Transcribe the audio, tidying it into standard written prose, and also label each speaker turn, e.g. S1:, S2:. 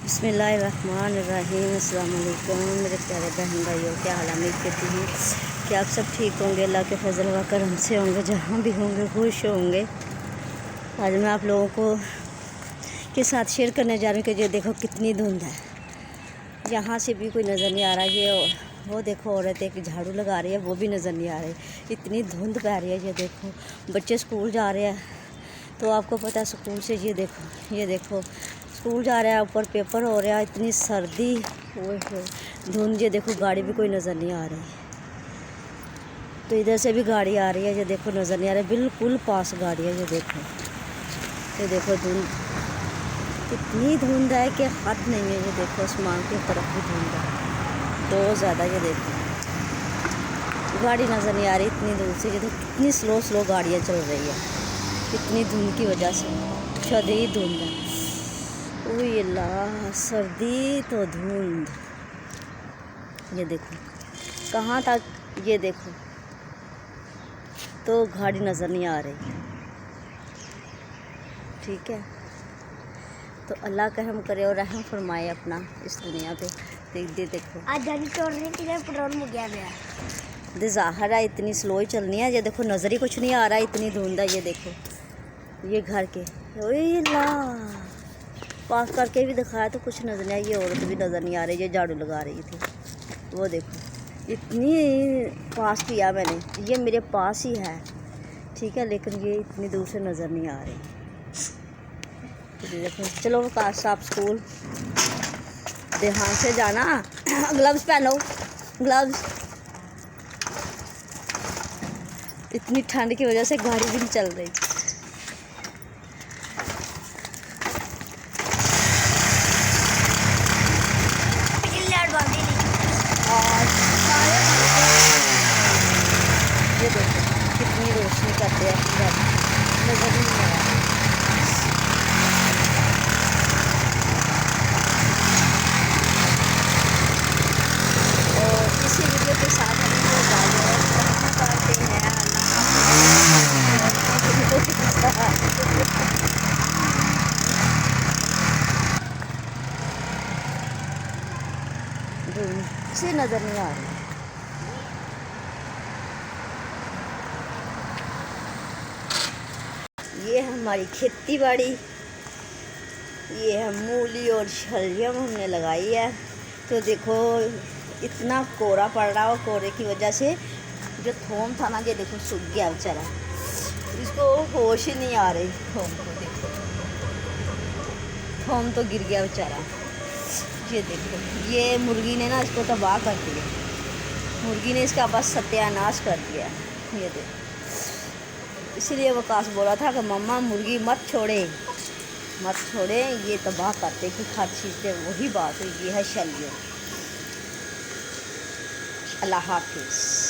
S1: बिस्मिल्लाहिर्रहमानिर्रहीम। अस्सलाम वालेकुम मेरे प्यारे बहन भाइयों, क्या हाल? उम्मीद करती हूँ कि आप सब ठीक होंगे, अल्लाह के फजल व करम से होंगे, जहाँ भी होंगे खुश होंगे। आज मैं आप लोगों को के साथ शेयर करने जा रही हूँ कि ये देखो कितनी धुंध है। यहाँ से भी कोई नज़र नहीं आ रहा। ये वो देखो औरत एक झाड़ू लगा रही है, वो भी नज़र नहीं आ रही। इतनी धुंध पै रही है। ये देखो बच्चे स्कूल जा रहे हैं, तो आपको पता है स्कूल से ये देखो स्कूल जा रहा है, ऊपर पेपर हो रहा है, इतनी सर्दी, वो धुंध। ये देखो गाड़ी भी कोई नज़र नहीं आ रही। तो इधर से भी गाड़ी आ रही है, ये देखो नज़र नहीं आ रही, बिल्कुल पास गाड़ी है। ये देखो धुंध, इतनी धुंध है कि हद नहीं है। ये देखो आसमान की तरफ भी धुंध है बहुत ज़्यादा। ये देखो गाड़ी नज़र नहीं आ रही इतनी दूर से। ये देखो कितनी स्लो गाड़ियाँ चल रही है इतनी धुंध की वजह से। शदीद धुंध है। ओए अल्लाह, सर्दी तो धुंध। ये देखो कहाँ तक, ये देखो तो गाड़ी नज़र नहीं आ रही। ठीक है, तो अल्लाह का रहम करे और रहम फरमाए अपना इस दुनिया पे। देखो
S2: आज गाड़ी चोर रही थी, पेट्रोल मुक गया
S1: ज़ाहिर है इतनी स्लो ही चलनी है। ये देखो नज़र ही कुछ नहीं आ रहा, इतनी धुंध है। ये देखो ये घर के, ओए अल्लाह, पास करके भी दिखाया तो कुछ नज़र नहीं आई। ये औरत भी नज़र नहीं आ रही, ये झाड़ू लगा रही थी। वो देखो इतनी पास किया मैंने, ये मेरे पास ही है, ठीक है, लेकिन ये इतनी दूर से नज़र नहीं आ रही। तो देखो चलो साफ स्कूल ध्यान से जाना। ग्लव्स पहनो, ग्लव्स। इतनी ठंड की वजह से गाड़ी भी नहीं चल रही। ये देखो कितनी रोशनी करते हैं, नजर नहीं आ रहा। और इसी वीडियो के साथ हम करते हैं। से नज़र नहीं आ रही। ये हमारी खेती बाड़ी, ये है मूली और शलजम हमने लगाई है। तो देखो इतना कोहरा पड़ रहा है, और कोहरे की वजह से जो थोम था ना, ये देखो सूख गया बेचारा, इसको होश ही नहीं आ रही। थोम को देखो, थोम तो गिर गया बेचारा। ये देखो ये मुर्गी ने ना इसको तबाह कर दिया, मुर्गी ने इसका बस सत्यानाश कर दिया। ये देखो, इसीलिए वकास बोला था कि मम्मा मुर्गी मत छोड़े, ये तबाह करते कि हर चीज़ पे वही बात हुई। ये है शलजम। अल्लाह हाफिज़।